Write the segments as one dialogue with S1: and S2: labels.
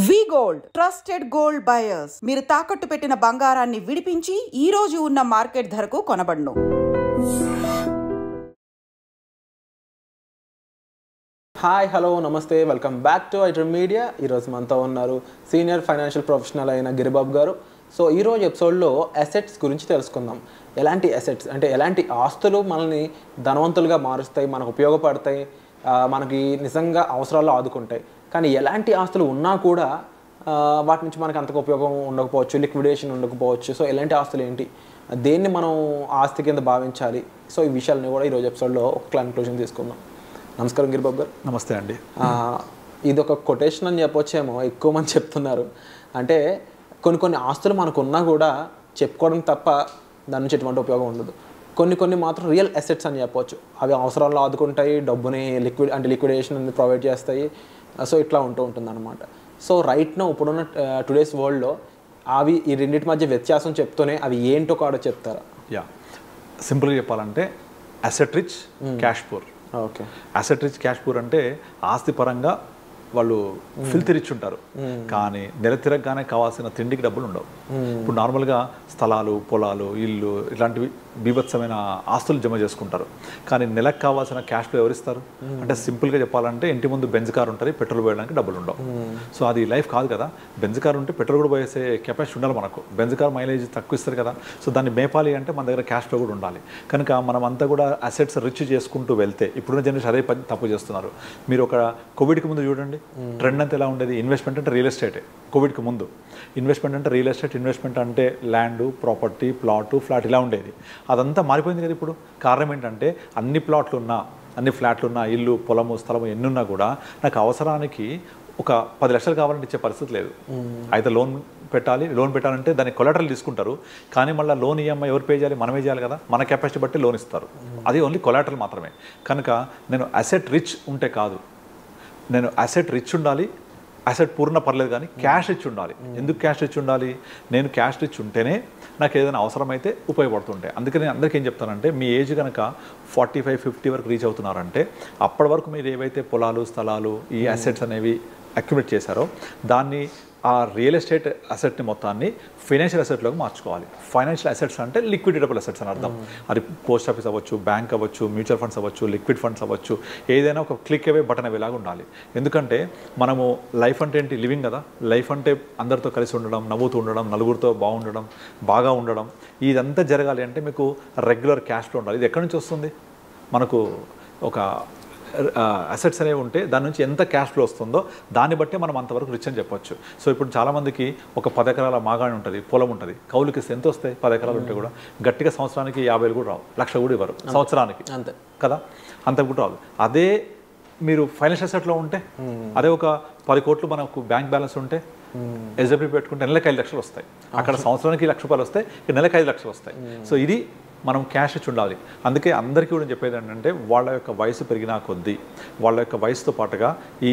S1: వి gold trusted gold buyers మీరు తాకట్టు పెట్టిన బంగారాన్ని విడిపించి ఈ రోజు ఉన్న మార్కెట్ ధరకు కొనబడును.
S2: హాయ్ హలో నమస్తే welcome back to iDream media. ఈరోజు మనతో ఉన్నారు సీనియర్ ఫైనాన్షియల్ ప్రొఫెషనల్ అయిన గిరిబాబు గారు. సో ఈరోజు ఎపిసోడ్లో అసెట్స్ గురించి తెలుసుకుందాం. ఎలాంటి అసెట్స్ అంటే ఎలాంటి ఆస్తులు మనల్ని ధనవంతులుగా మారుస్తాయి, మనకు ఉపయోగపడతాయి, మనకి నిజంగా అవసరాల్లో ఆదుకుంటాయి. కానీ ఎలాంటి ఆస్తులు ఉన్నా కూడా వాటి నుంచి మనకు అంతగా ఉపయోగం ఉండకపోవచ్చు, లిక్విడేషన్ ఉండకపోవచ్చు. సో ఎలాంటి ఆస్తులు ఏంటి, దేన్ని మనం ఆస్తి కింద భావించాలి, సో ఈ విషయాలని కూడా ఈరోజు ఎపిసోడ్లో ఒక కన్క్లూజన్ తీసుకుందాం. నమస్కారం గిరిబాబు గారు.
S3: నమస్తే అండి.
S2: ఇది ఒక కొటేషన్ అని చెప్పొచ్చేమో, ఎక్కువ మంది చెప్తున్నారు. అంటే కొన్ని ఆస్తులు మనకు ఉన్నా కూడా చెప్పుకోవడం తప్ప దాని నుంచి ఎటువంటి ఉపయోగం ఉండదు. కొన్ని మాత్రం రియల్ అసెట్స్ అని చెప్పవచ్చు. అవి అవసరాల్లో ఆదుకుంటాయి, డబ్బుని లిక్విడేషన్ ప్రొవైడ్ చేస్తాయి. సో ఇట్లా ఉంటుంది అనమాట. సో రైట్ నో ఇప్పుడున్న టుడేస్ వరల్డ్లో అవి ఈ రెండింటి మధ్య వ్యత్యాసం చెప్తూనే అవి ఏంటో కూడా చెప్తారా?
S3: సింపుల్గా చెప్పాలంటే asset rich, cash poor.
S2: Okay.
S3: Asset rich, cash poor అంటే ఆస్తి పరంగా వాళ్ళు ఫిల్తీ రిచ్ ఉంటారు, కానీ నెల తిరగగానే కావాల్సిన తిండికి డబ్బులు ఉండవు. ఇప్పుడు నార్మల్గా స్థలాలు, పొలాలు, ఇల్లు ఇలాంటివి బీభత్సమైన ఆస్తులు జమ చేసుకుంటారు, కానీ నెలకు కావాల్సిన క్యాష్ ఫ్లో ఎవరిస్తారు? అంటే సింపుల్గా చెప్పాలంటే ఇంటి ముందు బెంజ్ కార్ ఉంటుంది, పెట్రోల్ పోయడానికి డబ్బులు ఉండవు. సో అది లైఫ్ కాదు కదా. బెంజ్ కార్ ఉంటే పెట్రోల్ కూడా పోయేసే కెపాసిటీ ఉండాలి మనకు. బెంజ్ కార్ మైలేజ్ తక్కువ ఇస్తారు కదా. సో దాన్ని మేపాలి అంటే మన దగ్గర క్యాష్ ఫ్లో కూడా ఉండాలి. కనుక మనం అంతా కూడా అసెట్స్ రిచ్ చేసుకుంటూ వెళ్తే, ఇప్పుడున్న జనరేషన్ అదే తప్పు చేస్తున్నారు. మీరు ఒక కోవిడ్కి ముందు చూడండి, ట్రెండ్ అంతా ఎలా ఉండేది? ఇన్వెస్ట్మెంట్ అంటే రియల్ ఎస్టేటే. కోవిడ్కి ముందు ఇన్వెస్ట్మెంట్ అంటే రియల్ ఎస్టేట్, ఇన్వెస్ట్మెంట్ అంటే ల్యాండ్, ప్రాపర్టీ, ప్లాటు, ఫ్లాట్ ఇలా ఉండేది. అదంతా మారిపోయింది కదా ఇప్పుడు. కారణం ఏంటంటే అన్ని ప్లాట్లు ఉన్నా, అన్ని ఫ్లాట్లు ఉన్నా, ఇల్లు, పొలము, స్థలము ఎన్నున్నా కూడా నాకు అవసరానికి ఒక 10 లక్షలు కావాలంటే ఇచ్చే పరిస్థితి లేదు. అయితే లోన్ పెట్టాలంటే దాన్ని కొలాటరల్ తీసుకుంటారు, కానీ మళ్ళీ లోన్ ఈఎంఐ ఎవరు పే చేయాలి? మనమే చేయాలి కదా. మన కెపాసిటీ బట్టి లోన్ ఇస్తారు, అది ఓన్లీ కొలాటరల్ మాత్రమే. కనుక నేను అసెట్ రిచ్ ఉంటే కాదు, నేను అసెట్ రిచ్ ఉండాలి, అసెట్ పూర్ణ పర్లేదు, కానీ క్యాష్ రిచ్ ఉండాలి. ఎందుకు క్యాష్ రిచ్ ఉండాలి? నేను క్యాష్ రిచ్ ఉంటేనే నాకు ఏదైనా అవసరమైతే ఉపయోగపడుతుంటాయి. అందుకని నేను అందరికీ ఏం చెప్తానంటే, మీ ఏజ్ కనుక 45-50 వరకు రీచ్ అవుతున్నారంటే అప్పటి వరకు మీరు ఏవైతే పొలాలు, స్థలాలు, ఈ అసెట్స్ అనేవి అక్యుములేట్ చేశారో దాన్ని, ఆ రియల్ ఎస్టేట్ అసెట్ని మొత్తాన్ని ఫైనాన్షియల్ అసెట్లోకి మార్చుకోవాలి. ఫైనాన్షియల్ అసెట్స్ అంటే లిక్విడేటబుల్ అసెట్స్ అని అర్థం. అది పోస్ట్ ఆఫీస్ అవ్వచ్చు, బ్యాంక్ అవ్వచ్చు, మ్యూచువల్ ఫండ్స్ అవ్వచ్చు, లిక్విడ్ ఫండ్స్ అవ్వచ్చు, ఏదైనా ఒక క్లిక్ అవే బటన్ అవేలాగా ఉండాలి. ఎందుకంటే మనము లైఫ్ అంటే ఏంటి? లివింగ్ కదా. లైఫ్ అంటే అందరితో కలిసి ఉండడం, నవ్వుతూ ఉండడం, నలుగురితో బాగుండడం, బాగా ఉండడం. ఇదంతా జరగాలి అంటే మీకు రెగ్యులర్ క్యాష్ ఫ్లో ఉండాలి. ఇది ఎక్కడి నుంచి వస్తుంది? మనకు ఒక అసెట్స్ అనేవి ఉంటే దాని నుంచి ఎంత క్యాష్ ఫ్లో వస్తుందో దాన్ని బట్టే మనం అంతవరకు రిచ్ అని చెప్పొచ్చు. సో ఇప్పుడు చాలామందికి ఒక 10 ఎకరాల మాగాణి ఉంటుంది, పొలం ఉంటుంది, కౌలుకి ఎంత వస్తాయి? 10 ఎకరాలు ఉంటే కూడా గట్టిగా సంవత్సరానికి 50,000 కూడా రావు, 1,00,000 కూడా ఇవ్వరు సంవత్సరానికి, అంతే కదా. అంత కూడా రాదు. అదే మీరు ఫైనాన్షియల్ అసెట్లో ఉంటే, అదే ఒక 10 కోట్లు మనకు బ్యాంక్ బ్యాలెన్స్ ఉంటే, ఎస్డబ్ల్యూ పెట్టుకుంటే నెలకు 5 లక్షలు వస్తాయి. అక్కడ సంవత్సరానికి 1,00,000 రూపాయలు వస్తాయి, ఇక్కడ నెలకు 5 లక్షలు వస్తాయి. సో ఇది మనం క్యాష్ ఇచ్చి ఉండాలి. అందుకే అందరికీ కూడా చెప్పేది ఏంటంటే, వాళ్ళ యొక్క వయసు పెరిగినా కొద్దీ వాళ్ళ యొక్క వయసుతో పాటుగా ఈ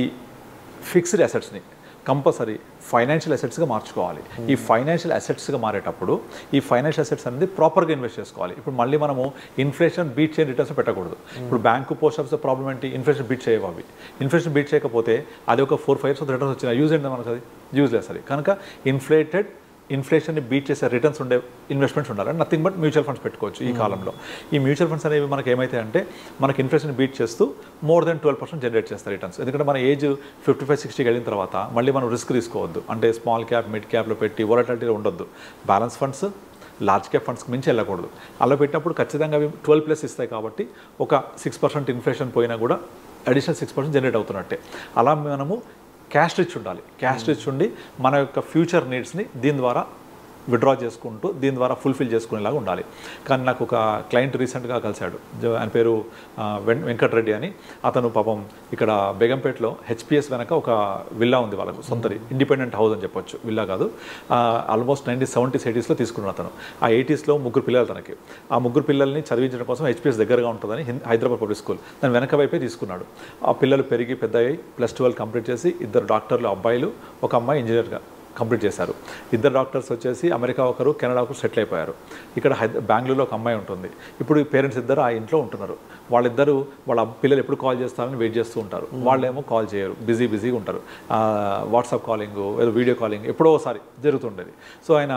S3: ఫిక్స్డ్ అసెట్స్ని కంపల్సరీ ఫైనాన్షియల్ అసెట్స్గా మార్చుకోవాలి. ఈ ఫైనాన్షియల్ అసెట్స్గా మారేటప్పుడు ఈ ఫైనాన్షియల్ అసెట్స్ అనేది ప్రాపర్గా ఇన్వెస్ట్ చేసుకోవాలి. ఇప్పుడు మళ్ళీ మనము ఇన్ఫ్లేషన్ బీట్ చేయని రిటర్న్స్ పెట్టకూడదు. ఇప్పుడు బ్యాంకు, పోస్ట్ ఆఫీస్ ప్రాబ్లం ఏంటి? ఇన్ఫ్లేషన్ బీట్ చేయవు. అవి ఇన్ఫ్లేషన్ బీట్ చేయకపోతే అది ఒక 4-5 years రిటర్న్స్ వచ్చిన యూజ్ ఏంటి మనకు? అది యూజ్లెస్. అది కనుక ఇన్ఫ్లేషన్ని బీట్ చేసే రిటర్న్స్ ఉండే ఇన్వెస్ట్మెంట్స్ ఉండాలి. నథింగ్ బట్ మ్యూచువల్ ఫండ్స్ పెట్టుకోవచ్చు ఈ కాలంలో. ఈ మ్యూచువల్ ఫండ్స్ అనేవి మనకి ఏమైతే అంటే, మనకి ఇన్ఫ్లేషన్ బీట్ చేస్తూ more than 12% జనరేట్ చేస్తారు రిటర్న్స్. ఎందుకంటే మన ఏజ్ 55-60 వెళ్ళిన తర్వాత మళ్ళీ మనం రిస్క్ తీసుకోవద్దు. అంటే స్మాల్ క్యాప్, మిడ్ క్యాప్లో పెట్టి వోలటాలిటీ ఉండొద్దు. బ్యాలెన్స్ ఫండ్స్, లార్జ్ క్యాప్ ఫండ్స్కి మించి వెళ్ళకూడదు. అలా పెట్టినప్పుడు ఖచ్చితంగా అవి 12+ ఇస్తాయి కాబట్టి ఒక 6% ఇన్ఫ్లేషన్ పోయినా కూడా అడిషనల్ 6% జనరేట్ అవుతున్నట్టే. అలా మనము క్యాష్ రిచ్ ఉండాలి. క్యాష్ రిచ్ ఉండి మన యొక్క ఫ్యూచర్ నీడ్స్ని దీని ద్వారా విడ్రా చేసుకుంటూ, దీని ద్వారా ఫుల్ఫిల్ చేసుకునేలాగా ఉండాలి. కానీ నాకు ఒక క్లయింట్ రీసెంట్గా కలిశాడు, ఆయన పేరు వెంకటరెడ్డి అని. అతను పాపం ఇక్కడ బేగంపేటలో హెచ్పిఎస్ వెనక ఒక విల్లా ఉంది వాళ్ళకు, సొంతది, ఇండిపెండెంట్ హౌస్ అని చెప్పొచ్చు, విల్లా కాదు. ఆల్మోస్ట్ 1970s 80sలో తీసుకున్నాడు అతను. ఆ 80sలో 3 పిల్లలు తనకి. ఆ 3 పిల్లల్ని చదివించడం కోసం హెచ్పిఎస్ దగ్గరగా ఉంటుందని హైదరాబాద్ పబ్లిక్ స్కూల్ దాని వెనక వైపే తీసుకున్నాడు. ఆ పిల్లలు పెరిగి పెద్దయ్యి +12 కంప్లీట్ చేసి 2 డాక్టర్లు అబ్బాయిలు, ఒక అమ్మాయి ఇంజనీర్గా కంప్లీట్ చేశారు. ఇద్దరు డాక్టర్స్ వచ్చేసి అమెరికా ఒకరు, కెనడా ఒకరు సెటిల్ అయిపోయారు. ఇక్కడ బెంగళూరులో ఒక అమ్మాయి ఉంటుంది. ఇప్పుడు పేరెంట్స్ ఇద్దరు ఆ ఇంట్లో ఉంటున్నారు. వాళ్ళిద్దరూ వాళ్ళ పిల్లలు ఎప్పుడు కాల్ చేస్తారని వెయిట్ చేస్తూ ఉంటారు. వాళ్ళేమో కాల్ చేయరు, బిజీగా ఉంటారు. వాట్సాప్ కాలింగ్, ఏదో వీడియో కాలింగ్ ఎప్పుడో ఒకసారి జరుగుతుండేది. సో ఆయన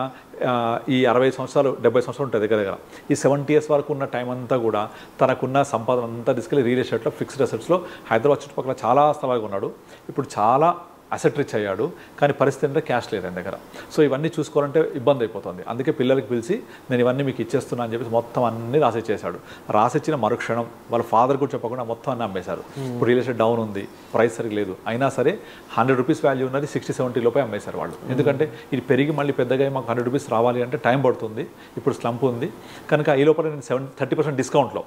S3: ఈ 60 సంవత్సరాలు 70 సంవత్సరాలు ఉంటుంది దగ్గర. ఈ 70 years వరకు ఉన్న టైం అంతా కూడా తనకున్న సంపాదన అంతా తీసుకెళ్ళి రియల్ ఎస్టేట్లో, ఫిక్స్డ్ అసెట్స్లో హైదరాబాద్ చుట్టుపక్కల చాలా స్థలాలుగా ఉన్నాడు. ఇప్పుడు చాలా అసెట్ రిచ్ అయ్యాడు. కానీ పరిస్థితి అంటే క్యాష్ లేదు ఆయన దగ్గర. సో ఇవన్నీ చూసుకోవాలంటే ఇబ్బంది అయిపోతుంది. అందుకే పిల్లలకి పిలిచి నేను ఇవన్నీ మీకు ఇచ్చేస్తున్నా అని చెప్పేసి మొత్తం అన్ని రాసిచ్చేశాడు. రాసిచ్చిన మరుక్షణం వాళ్ళ ఫాదర్ కూడా చెప్పకుండా మొత్తం అన్నీ అమ్మేశారు. ఇప్పుడు రియల్ ఎస్టేట్ డౌన్ ఉంది, ప్రైస్ సరిగ్గా లేదు, అయినా సరే 100 రూపీస్ వాల్యూ ఉన్నది 60-70 లోపే అమ్మేశారు వాళ్ళు. ఎందుకంటే ఇది పెరిగి మళ్ళీ పెద్దగా మాకు 100 రూపీస్ రావాలి అంటే టైం పడుతుంది. ఇప్పుడు స్లంప్ ఉంది కనుక ఈ లోపల నేను 30% డిస్కౌంట్లో,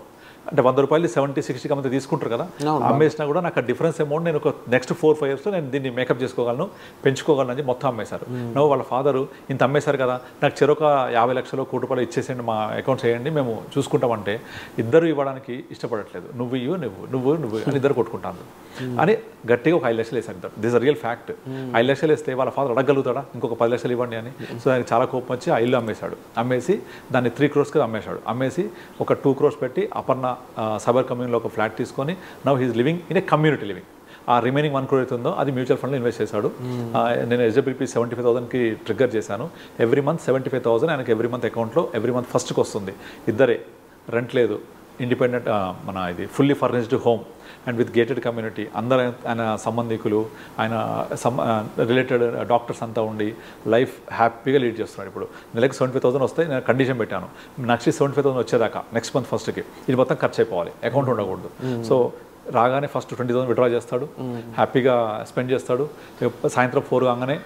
S3: అంటే 100 రూపాయలు 70-60 కమంతా తీసుకుంటారు కదా, అమ్మేసినా కూడా నాకు ఆ డిఫరెన్స్ అమౌంట్ నేను ఒక నెక్స్ట్ 4-5 yearsలో నేను దీన్ని మేకప్ చేసుకోగలను, పెంచుకోగలను అని మొత్తం అమ్మేశారు. నో వాళ్ళ ఫాదరు ఇంత అమ్మేశారు కదా, నాకు చెరొక 50 లక్షలు 1 కోటి రూపాయలు ఇచ్చేసేయండి, మా అకౌంట్ చేయండి, మేము చూసుకుంటామంటే ఇద్దరు ఇవ్వడానికి ఇష్టపడట్లేదు. నువ్వు అని ఇద్దరు కొట్టుకుంటాను అని గట్టిగా ఒక 5 లక్షలు వేసారు ఇద్దరు. This real fact. 5 లక్షలు వేస్తే వాళ్ళ ఫాదర్ అడగలుగుతాడా ఇంకొక 10 లక్షలు ఇవ్వండి అని? సో ఆయనకి చాలా కోపం వచ్చి ఆ ఇల్లు అమ్మేశాడు. అమ్మేసి దాన్ని 3 crores అమ్మేశాడు. అమ్మేసి ఒక 2 crores పెట్టి అపర్ణ సబర్ కమ్యూనిటీలో ఒక ఫ్లాట్ తీసుకొని now he's living in a community living. ఆ రిమైనింగ్ 1 crore అవుతుందో అది మ్యూచువల్ ఫండ్లో ఇన్వెస్ట్ చేశాడు. నేను SWP 75,000కి ట్రిగ్గర్ చేశాను. ఎవ్రీ మంత్ 75,000 ఆయనకి ఎవ్రీ మంత్ అకౌంట్లో ఎవ్రీ మంత్ ఫస్ట్కి వస్తుంది. ఇద్దరే, రెంట్ లేదు, ఇండిపెండెంట్, మన ఇది fully furnished home and with gated community. అందరూ ఆయన సంబంధికులు, ఆయన రిలేటెడ్ డాక్టర్స్ అంతా ఉండి లైఫ్ హ్యాపీగా లీడ్ చేస్తున్నాడు. ఇప్పుడు నెలకి 75,000 వస్తాయి. నేను కండిషన్ పెట్టాను, నెక్స్ట్ 75,000 వచ్చేదాకా నెక్స్ట్ మంత్ ఫస్ట్కి ఇది మొత్తం ఖర్చు అయిపోవాలి, అకౌంట్ ఉండకూడదు. సో రాగానే ఫస్ట్ 20,000 విత్డ్రా చేస్తాడు, హ్యాపీగా స్పెండ్ చేస్తాడు. సాయంత్రం 4 కాగానే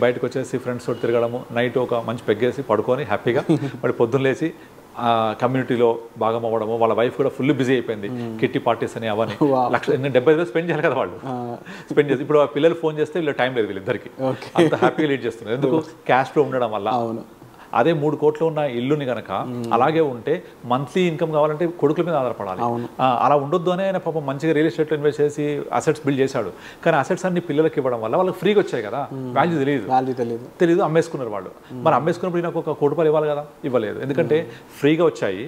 S3: బయటకు వచ్చేసి ఫ్రెండ్స్ తోటి తిరగడము, నైట్ ఒక మంచి పెగ్గేసి పడుకొని హ్యాపీగా వాడి పొద్దున్న లేచి కమ్యూనిటీలో భాగం అవ్వడము. వాళ్ళ వైఫ్ కూడా ఫుల్ బిజీ అయిపోయింది, కిట్టి పార్టీస్ అని అవన్నీ. 70,000 స్పెండ్ చేయాలి కదా వాళ్ళు, స్పెండ్ చేసి ఇప్పుడు ఆ పిల్లలు ఫోన్ చేస్తే వీళ్ళు టైం లేదు, వీళ్ళిద్దరికి అంత హ్యాపీగా లీడ్ చేస్తున్నారు. ఎందుకు? క్యాష్ ఫ్లో ఉండడం వల్ల. అదే 3 కోట్లు ఉన్న ఇల్లుని కనుక అలాగే ఉంటే మంత్లీ ఇన్కమ్ కావాలంటే కొడుకుల మీద ఆధారపడాలి. అలా ఉండొద్దు అని ఆయన పాపం మంచిగా రియల్ ఎస్టేట్లో ఇన్వెస్ట్ చేసి అసెట్స్ బిల్డ్ చేశాడు. కానీ అసెట్స్ అన్ని పిల్లలకి ఇవ్వడం వల్ల వాళ్ళకి ఫ్రీగా వచ్చాయి కదా, వాల్యూ తెలియదు, అమ్మేసుకున్నారు వాళ్ళు. మరి అమ్మేసుకున్నప్పుడు నాకు 1 కోటి రూపాయలు ఇవ్వాలి కదా, ఇవ్వలేదు. ఎందుకంటే ఫ్రీగా వచ్చాయి,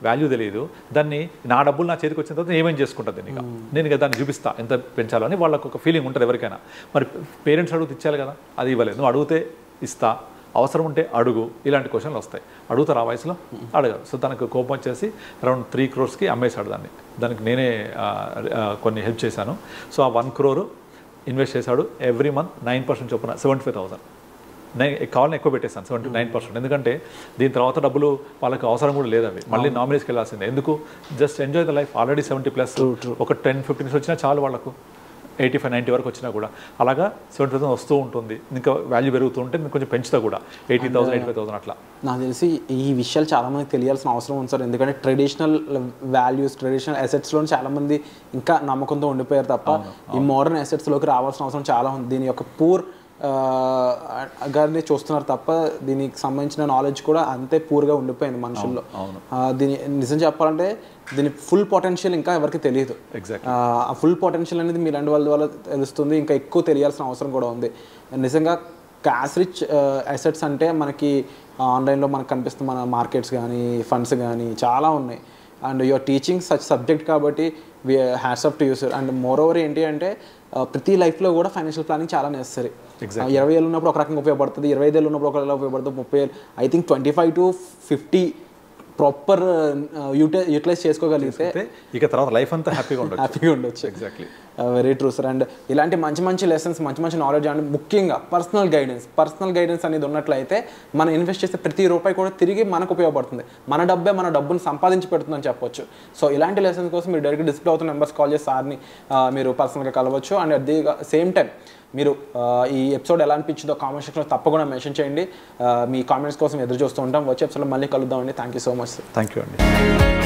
S3: వాల్యూ తెలియదు. దాన్ని నా డబ్బులు నా చేతికి వచ్చిన తర్వాత ఏమేం చేసుకుంటుంది దీనికి, నేను ఇక దాన్ని చూపిస్తా ఎంత పెంచాలో అని వాళ్ళకు ఒక ఫీలింగ్ ఉంటుంది ఎవరికైనా. మరి పేరెంట్స్ అడుగుతూ ఇచ్చాలి కదా, అది ఇవ్వలేదు. నువ్వు అడిగితే ఇస్తా, అవసరం ఉంటే అడుగు, ఇలాంటి క్వశ్చన్లు వస్తాయి. అడుగుతారు ఆ వయసులో, అడగరు. సో తనకు కోపం వచ్చేసి అరౌండ్ 3 crores అమ్మేశాడు దాన్ని. దానికి నేనే కొన్ని హెల్ప్ చేశాను. సో ఆ 1 crore ఇన్వెస్ట్ చేశాడు. ఎవ్రీ మంత్ 9% చొప్పున 75,000. కావాలని ఎక్కువ పెట్టేస్తాను, 79%. ఎందుకంటే దీని తర్వాత డబ్బులు వాళ్ళకి అవసరం కూడా లేదు, అవి మళ్ళీ నామినీస్కి వెళ్ళాల్సిందే. ఎందుకు? Just enjoy the life. Already 70+, ఒక 10-15 వచ్చినా చాలు వాళ్ళకు, 85-90 వరకు వచ్చినా కూడా అలాగా 70,000 వస్తూ ఉంటుంది. ఇంకా వాల్యూ పెరుగుతూ ఉంటే నేను కొంచెం పెంచుతా కూడా 80,000, 85,000 అట్లా.
S4: నాకు తెలిసి ఈ విషయాలు చాలామందికి తెలియాల్సిన అవసరం ఉంది సార్. ఎందుకంటే ట్రెడిషనల్ వాల్యూస్, ట్రెడిషనల్ అసెట్స్లో చాలామంది ఇంకా నమ్మకంతో ఉండిపోయారు తప్ప ఈ మోడర్న్ అసెట్స్లోకి రావాల్సిన అవసరం చాలా ఉంది. దీని యొక్క పూర్ గారిని చూస్తున్నారు తప్ప దీనికి సంబంధించిన నాలెడ్జ్ కూడా అంతే పూర్గా ఉండిపోయింది మనుషుల్లో. దీని నిజం చెప్పాలంటే దీని ఫుల్ పొటెన్షియల్ ఇంకా ఎవరికి తెలియదు. ఆ ఫుల్ పొటెన్షియల్ అనేది మీలాంటి వాళ్ళ వల్ల తెలుస్తుంది. ఇంకా ఎక్కువ తెలియాల్సిన అవసరం కూడా ఉంది. నిజంగా క్యాష్ రిచ్ అసెట్స్ అంటే మనకి ఆన్లైన్లో మనకు కనిపిస్తున్న మన మార్కెట్స్ కానీ ఫండ్స్ కానీ చాలా ఉన్నాయి. And your teaching such subject కాబట్టి hats off to you sir. And moreover ఏంటి అంటే ప్రతి లైఫ్లో కూడా ఫైనాన్షియల్ ప్లానింగ్ చాలా నెసరీ. 20 ఏళ్ళు ఉన్నప్పుడు ఒక రకంగా ఉపయోగపడుతుంది, 25 ఏళ్ళు ఉన్నప్పుడు ఒక ఉపయోగపడుతుంది, 30 ఏళ్ళు, I think 25 to 50 proper utilize చేసుకోగలిగితే
S3: ఇక తర్వాత లైఫ్ అంతా హ్యాపీగా ఉండొచ్చు.
S4: Exactly, very true sir. And ఇలాంటి మంచి మంచి లెసన్స్, మంచి మంచి నాలెడ్జ్ అండ్ ముఖ్యంగా పర్సనల్ గైడెన్స్ అనేది ఉన్నట్లయితే మనం ఇన్వెస్ట్ చేసే ప్రతి రూపాయి కూడా తిరిగి మనకు ఉపయోగపడుతుంది. మన డబ్బే మన డబ్బును సంపాదించి పెడుతుందని చెప్పొచ్చు. సో ఇలాంటి లెసన్స్ కోసం మీరు డైరెక్ట్ డిస్ప్లే అవుతున్న నెంబర్స్ కాల్ చేసి సార్ని మీరు పర్సనల్గా కలవచ్చు. And at the same time మీరు ఈ ఎపిసోడ్ ఎలా అనిపించిందో కామెంట్ సెక్షన్లో తప్పకుండా మెన్షన్ చేయండి. మీ కామెంట్స్ కోసం ఎదురు చూస్తూ ఉంటాం. వచ్చే ఎపిసోడ్లో మళ్ళీ కలుద్దామండి. Thank you so much sir.
S3: Thank you అండి.